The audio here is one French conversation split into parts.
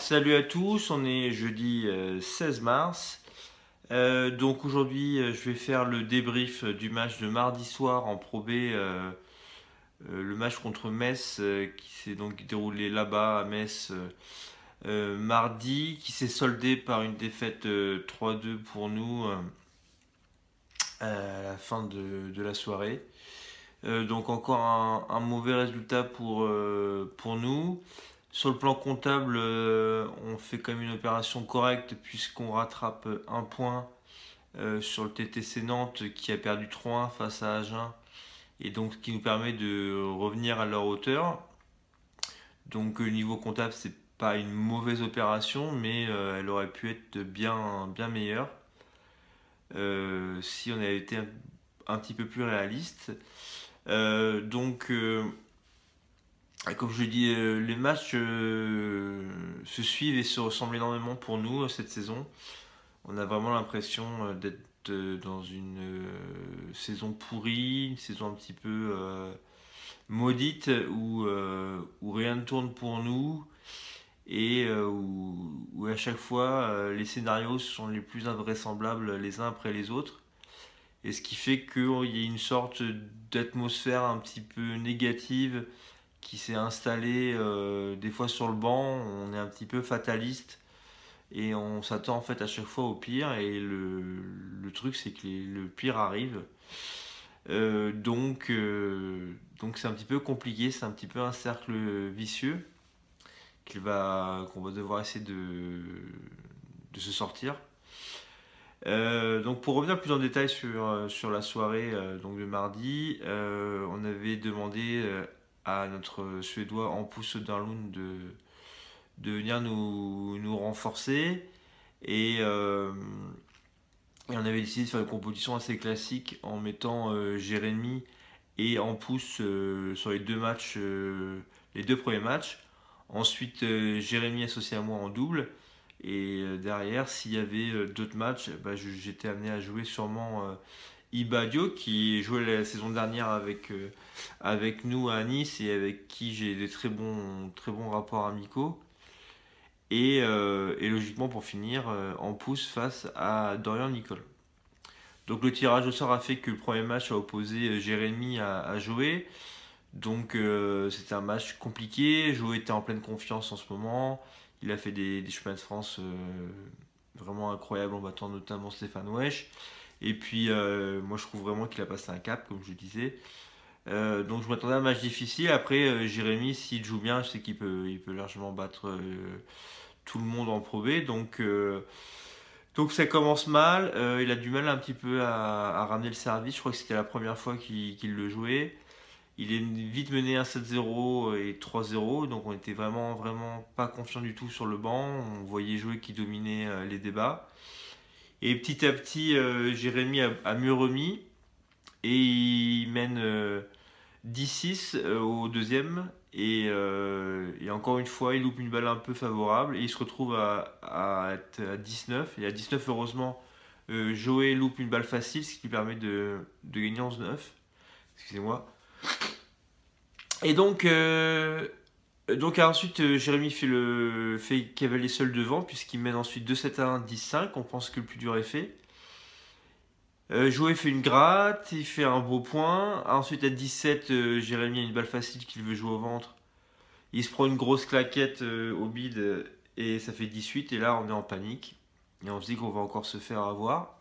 Salut à tous, on est jeudi 16 mars. Donc aujourd'hui, je vais faire le débrief du match de mardi soir en Pro B, le match contre Metz qui s'est donc déroulé là-bas à Metz mardi, qui s'est soldé par une défaite 3-2 pour nous à la fin de la soirée. Donc encore un mauvais résultat pour nous. Sur le plan comptable, on fait quand même une opération correcte puisqu'on rattrape un point sur le TTC Nantes qui a perdu 3-1 face à Agen et donc ce qui nous permet de revenir à leur hauteur. Donc niveau comptable, c'est pas une mauvaise opération, mais elle aurait pu être bien meilleure si on avait été un petit peu plus réaliste. Comme je dis, les matchs se suivent et se ressemblent énormément pour nous cette saison. On a vraiment l'impression d'être dans une saison pourrie, une saison un petit peu maudite où rien ne tourne pour nous et où à chaque fois les scénarios sont les plus invraisemblables les uns après les autres. Et ce qui fait qu'il y a une sorte d'atmosphère un petit peu négative qui s'est installée des fois sur le banc. On est un petit peu fataliste et on s'attend en fait à chaque fois au pire. Et le truc, c'est que le pire arrive. Donc c'est un petit peu compliqué, c'est un petit peu un cercle vicieux qu'on va devoir essayer de se sortir. Donc pour revenir plus en détail sur la soirée donc de mardi, on avait demandé à notre Suédois Hampus Söderlund de venir nous renforcer et on avait décidé de faire une composition assez classique en mettant Jérémy et Hampus sur les deux matchs, les deux premiers matchs. Ensuite Jérémy associé à moi en double. Et derrière, s'il y avait d'autres matchs, j'étais amené à jouer sûrement Ibadio, qui jouait la saison dernière avec nous à Nice et avec qui j'ai des très bons rapports amicaux. Et logiquement, pour finir, en pouce face à Dorian Nicole. Donc le tirage au sort a fait que le premier match a opposé Jérémy à Joé. Donc c'était un match compliqué. Joé était en pleine confiance en ce moment. Il a fait des chemins de France vraiment incroyables en battant notamment Stéphane Wesch. Et puis moi je trouve vraiment qu'il a passé un cap, comme je disais. Donc je m'attendais à un match difficile. Après Jérémy, s'il joue bien, je sais il peut largement battre tout le monde en Pro B. Donc ça commence mal. Il a du mal un petit peu à ramener le service. Je crois que c'était la première fois qu'il le jouait. Il est vite mené 1-7-0 et 3-0, donc on était vraiment pas confiant du tout sur le banc. On voyait jouer qui dominait les débats. Et petit à petit, Jérémy a mieux remis et il mène 10-6 au deuxième. Et encore une fois, il loupe une balle un peu favorable et il se retrouve à être à 19. Et à 19, heureusement, Joé loupe une balle facile, ce qui lui permet de gagner 11-9. Excusez-moi. Et donc ensuite, Jérémy fait cavalier seul devant, puisqu'il mène ensuite 2-7-1, 10-5. On pense que le plus dur est fait. Joé fait une gratte, il fait un beau point. Ensuite, à 17, Jérémy a une balle facile qu'il veut jouer au ventre. Il se prend une grosse claquette au bide et ça fait 18. Et là, on est en panique. Et on se dit qu'on va encore se faire avoir.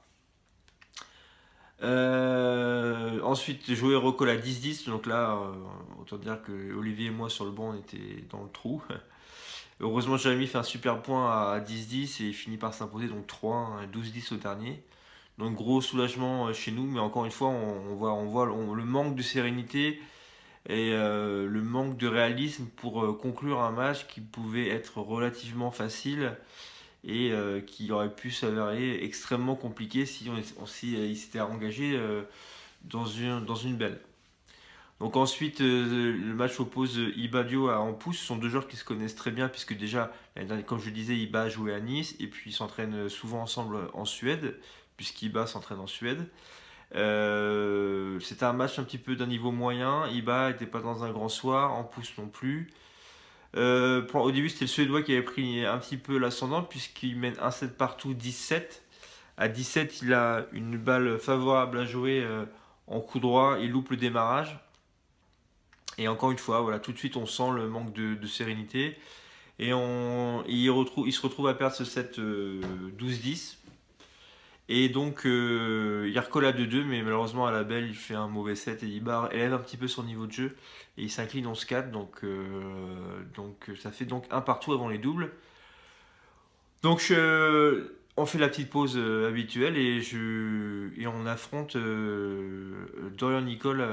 Ensuite, Joé recolle à 10-10. Donc là, autant dire que Olivier et moi sur le banc, on était dans le trou. Heureusement, Jérémy fait un super point à 10-10 et il finit par s'imposer donc 3-1, 12-10 au dernier. Donc gros soulagement chez nous, mais encore une fois, on voit le manque de sérénité et le manque de réalisme pour conclure un match qui pouvait être relativement facile et qui aurait pu s'avérer extrêmement compliqué si il s'était engagé dans une belle. Donc ensuite, le match oppose Ibadio à Hampus. Ce sont deux joueurs qui se connaissent très bien puisque déjà, comme je le disais, Iba a joué à Nice et puis ils s'entraînent souvent ensemble en Suède, puisqu'Iba s'entraîne en Suède. C'était un match un petit peu d'un niveau moyen. Iba n'était pas dans un grand soir, Hampus non plus. Au début, c'était le Suédois qui avait pris un petit peu l'ascendant puisqu'il mène 1-7 partout, 17. À 17, il a une balle favorable à jouer en coup droit, il loupe le démarrage. Et encore une fois, voilà, tout de suite, on sent le manque de sérénité. Et il se retrouve à perdre ce set 12-10. Et donc, il recolle à 2-2, mais malheureusement, à la belle, il fait un mauvais set et Ibar élève un petit peu son niveau de jeu. Et il s'incline 11-4, donc ça fait donc un partout avant les doubles. Donc, on fait la petite pause habituelle et on affronte Dorian Nicol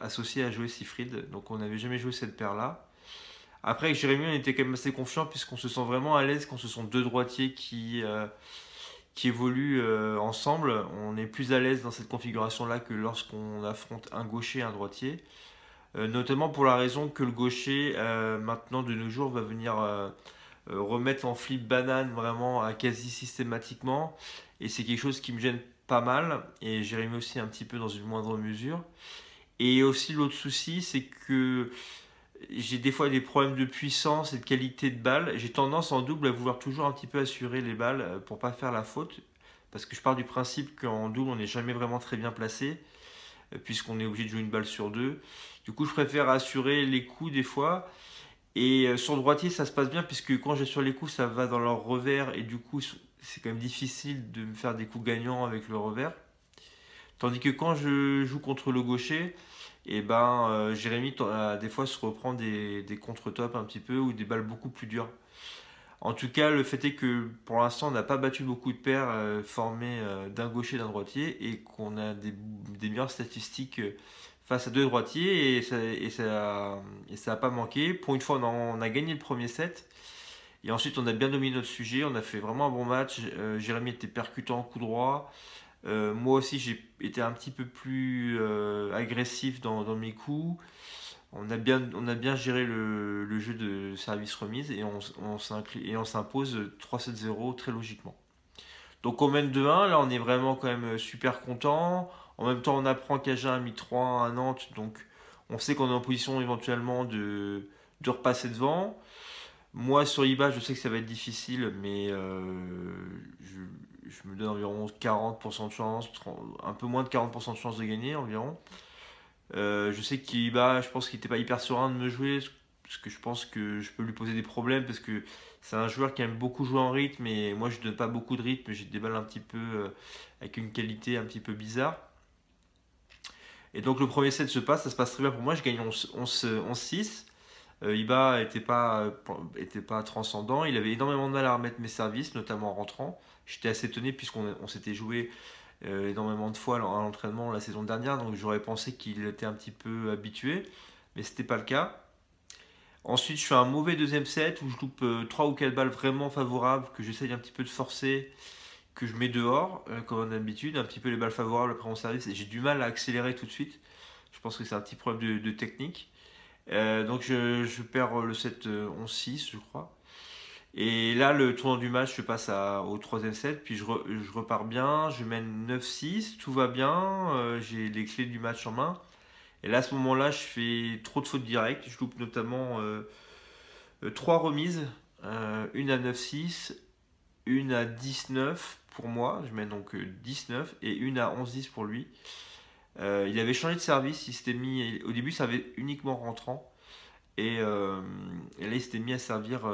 associé à Joe Seyfried. Donc, on n'avait jamais joué cette paire-là. Après, avec Jérémy, on était quand même assez confiant puisqu'on se sent vraiment à l'aise quand ce sont deux droitiers qui évoluent ensemble. On est plus à l'aise dans cette configuration-là que lorsqu'on affronte un gaucher et un droitier. Notamment pour la raison que le gaucher, maintenant de nos jours, va venir remettre en flip banane vraiment quasi systématiquement. Et c'est quelque chose qui me gêne pas mal. Et Jérémy aussi un petit peu dans une moindre mesure. Et aussi l'autre souci, c'est que j'ai des fois des problèmes de puissance et de qualité de balle. J'ai tendance en double à vouloir toujours un petit peu assurer les balles pour pas faire la faute. Parce que je pars du principe qu'en double, on n'est jamais vraiment très bien placé, puisqu'on est obligé de jouer une balle sur deux. Du coup, je préfère assurer les coups des fois. Et sur le droitier, ça se passe bien, puisque quand j'assure les coups, ça va dans leur revers. Et du coup, c'est quand même difficile de me faire des coups gagnants avec le revers. Tandis que quand je joue contre le gaucher, et ben, Jérémy, des fois, se reprend des contre-tops un petit peu ou des balles beaucoup plus dures. En tout cas, le fait est que pour l'instant, on n'a pas battu beaucoup de paires formées d'un gaucher et d'un droitier et qu'on a des meilleures statistiques face à deux droitiers et ça a pas manqué. Pour une fois, on a gagné le premier set et ensuite, on a bien dominé notre sujet. On a fait vraiment un bon match. Jérémy était percutant, coup droit. Moi aussi, j'ai été un petit peu plus agressif dans mes coups. On a bien géré le jeu de service remise et on s'impose 3-7-0 très logiquement. Donc on mène 2-1, là on est vraiment quand même super content. En même temps, on apprend qu'Agen a mis 3-1 à Nantes, donc on sait qu'on est en position éventuellement de repasser devant. Moi sur IBA, je sais que ça va être difficile, mais je me donne environ 40% de chance, un peu moins de 40% de chance de gagner environ. Je sais je pense qu'il n'était pas hyper serein de me jouer, parce que je pense que je peux lui poser des problèmes, parce que c'est un joueur qui aime beaucoup jouer en rythme, et moi je ne donne pas beaucoup de rythme, j'ai des balles un petit peu avec une qualité un petit peu bizarre. Et donc le premier set ça se passe très bien pour moi, je gagne 11-6. Iba était pas transcendant, il avait énormément de mal à remettre mes services, notamment en rentrant. J'étais assez étonné puisqu'on s'était joué énormément de fois à l'entraînement la saison dernière, donc j'aurais pensé qu'il était un petit peu habitué, mais c'était pas le cas. Ensuite, je fais un mauvais deuxième set où je loupe 3 ou 4 balles vraiment favorables que j'essaye un petit peu de forcer, que je mets dehors, comme d'habitude, un petit peu les balles favorables après mon service, et j'ai du mal à accélérer tout de suite. Je pense que c'est un petit problème de technique. Donc je perds le set 11-6, je crois. Et là, le tournant du match, je passe au troisième set, puis je repars bien, je mène 9-6, tout va bien, j'ai les clés du match en main. Et là, à ce moment-là, je fais trop de fautes directes, je loupe notamment 3 remises, une à 9-6, une à 19 pour moi, je mène donc 19, et une à 11-10 pour lui. Il avait changé de service, au début ça avait uniquement rentrant, et là il s'était mis à servir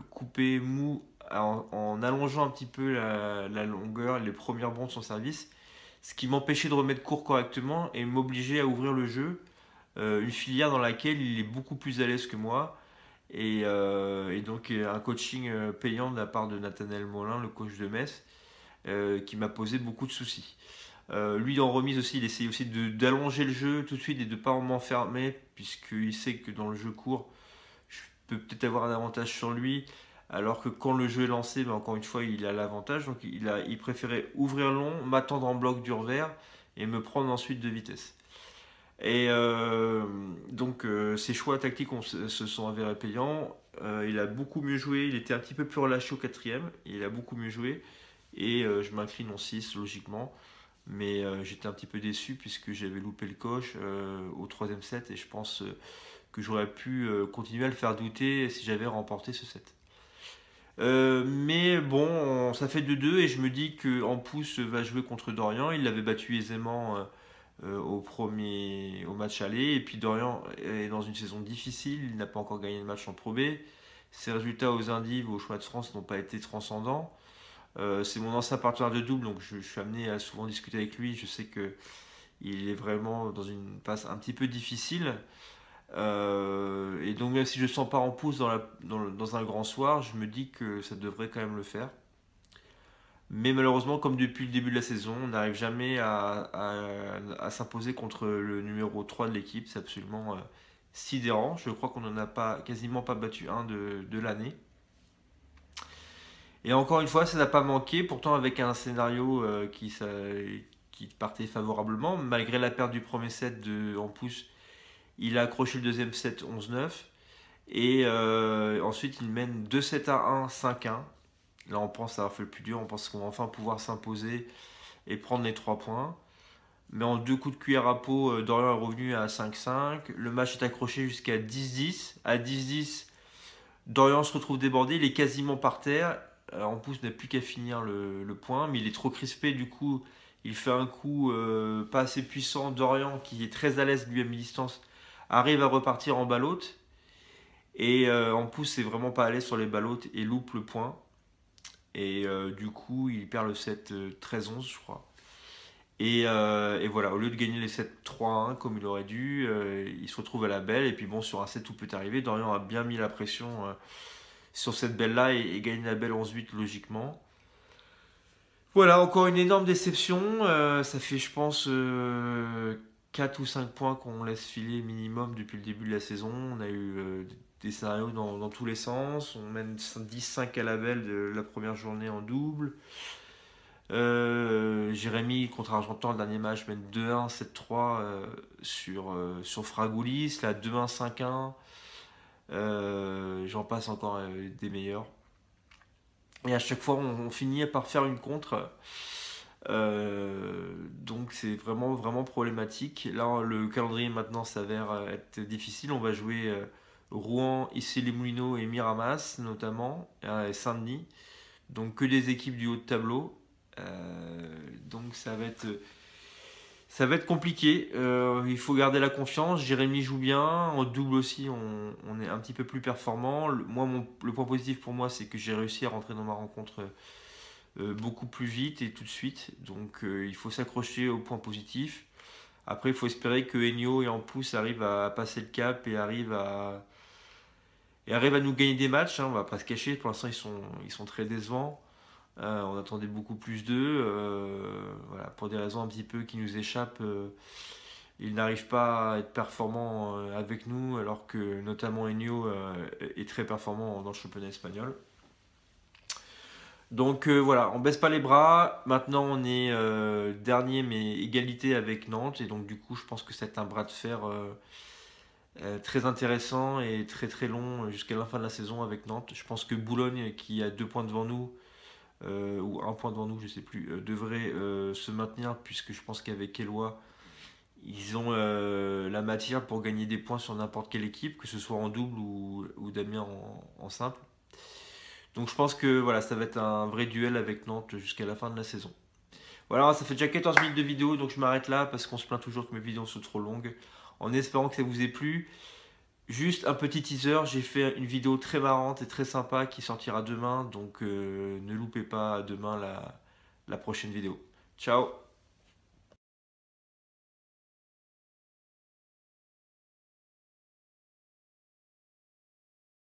coupé mou en allongeant un petit peu la longueur, les premières bonds de son service, ce qui m'empêchait de remettre court correctement et m'obligeait à ouvrir le jeu, une filière dans laquelle il est beaucoup plus à l'aise que moi. Et donc un coaching payant de la part de Nathanaël Molin, le coach de Metz, qui m'a posé beaucoup de soucis. Lui en remise aussi, il essaye aussi d'allonger le jeu tout de suite et de ne pas m'enfermer, puisqu'il sait que dans le jeu court, je peux peut-être avoir un avantage sur lui, alors que quand le jeu est lancé, ben encore une fois, il a l'avantage. Donc il préférait ouvrir long, m'attendre en bloc du revers et me prendre ensuite de vitesse. Et donc ses choix tactiques se sont avérés payants. Il a beaucoup mieux joué, il était un petit peu plus relâché au quatrième, il a beaucoup mieux joué. Et je m'incline en 6 logiquement. Mais j'étais un petit peu déçu puisque j'avais loupé le coche au troisième set et je pense que j'aurais pu continuer à le faire douter si j'avais remporté ce set. Mais bon, ça fait 2-2 et je me dis qu'en pouce va jouer contre Dorian. Il l'avait battu aisément au match aller. Et puis Dorian est dans une saison difficile. Il n'a pas encore gagné de match en Pro B. Ses résultats aux Indives, au choix de France, n'ont pas été transcendants. C'est mon ancien partenaire de double, donc je suis amené à souvent discuter avec lui. Je sais qu'il est vraiment dans une passe un petit peu difficile. Et donc même si je ne sens pas en pouce dans un grand soir, je me dis que ça devrait quand même le faire. Mais malheureusement, comme depuis le début de la saison, on n'arrive jamais à s'imposer contre le numéro 3 de l'équipe. C'est absolument sidérant. Je crois qu'on n'en a quasiment pas battu un de l'année. Et encore une fois, ça n'a pas manqué, pourtant avec un scénario qui partait favorablement. Malgré la perte du premier set en pouce, il a accroché le deuxième set 11-9. Et ensuite, il mène 2-7-1, 5-1. Là, on pense avoir fait le plus dur. On pense qu'on va enfin pouvoir s'imposer et prendre les 3 points. Mais en 2 coups de cuillère à peau, Dorian est revenu à 5-5. Le match est accroché jusqu'à 10-10. À 10-10, Dorian se retrouve débordé. Il est quasiment par terre. En pouce, n'a plus qu'à finir le point. Mais il est trop crispé. Du coup, il fait un coup pas assez puissant. Dorian, qui est très à l'aise lui à mi-distance, arrive à repartir en balle haute. Et en pouce, c'est vraiment pas à l'aise sur les balles hautes et loupe le point. Et du coup, il perd le set 13-11, je crois. Et voilà, au lieu de gagner les 7 3-1 comme il aurait dû, il se retrouve à la belle. Et puis bon, sur un set, tout peut arriver. Dorian a bien mis la pression sur cette belle-là et gagne la belle 11-8 logiquement. Voilà, encore une énorme déception. Ça fait, je pense, 4 ou 5 points qu'on laisse filer minimum depuis le début de la saison. On a eu des scénarios dans tous les sens. On mène 10-5 à la belle de la première journée en double. Jérémy contre Argentan, le dernier match, mène 2-1, 7-3 sur Fragoulis. Là, 2-1, 5-1. J'en passe encore des meilleurs. Et à chaque fois, on finit par faire une contre. Donc c'est vraiment, vraiment problématique. Là, le calendrier maintenant s'avère être difficile. On va jouer Rouen, Issy-les-Moulineaux et Miramas, notamment, et Saint-Denis. Donc que des équipes du haut de tableau. Donc ça va être compliqué. Il faut garder la confiance. Jérémy joue bien. En double aussi, on est un petit peu plus performant. Le point positif pour moi, c'est que j'ai réussi à rentrer dans ma rencontre beaucoup plus vite et tout de suite. Donc il faut s'accrocher au point positif. Après, il faut espérer que Enio et Ampousse arrivent à passer le cap et arrivent à nous gagner des matchs. Hein. On va pas se cacher. Pour l'instant, ils sont très décevants. On attendait beaucoup plus d'eux. Voilà, pour des raisons un petit peu qui nous échappent. Ils n'arrivent pas à être performants avec nous, alors que notamment Enio est très performant dans le championnat espagnol. Donc voilà, on baisse pas les bras. Maintenant, on est dernier, mais égalité avec Nantes. Et donc, du coup, je pense que c'est un bras de fer très intéressant et très très long jusqu'à la fin de la saison avec Nantes. Je pense que Boulogne, qui a 2 points devant nous, ou 1 point devant nous, je sais plus, devrait se maintenir, puisque je pense qu'avec Eloi, ils ont la matière pour gagner des points sur n'importe quelle équipe, que ce soit en double ou Damien en simple. Donc je pense que voilà, ça va être un vrai duel avec Nantes jusqu'à la fin de la saison. Voilà, ça fait déjà 14 minutes de vidéo, donc je m'arrête là parce qu'on se plaint toujours que mes vidéos sont trop longues. En espérant que ça vous ait plu. Juste un petit teaser, j'ai fait une vidéo très marrante et très sympa qui sortira demain, donc ne loupez pas demain la prochaine vidéo. Ciao!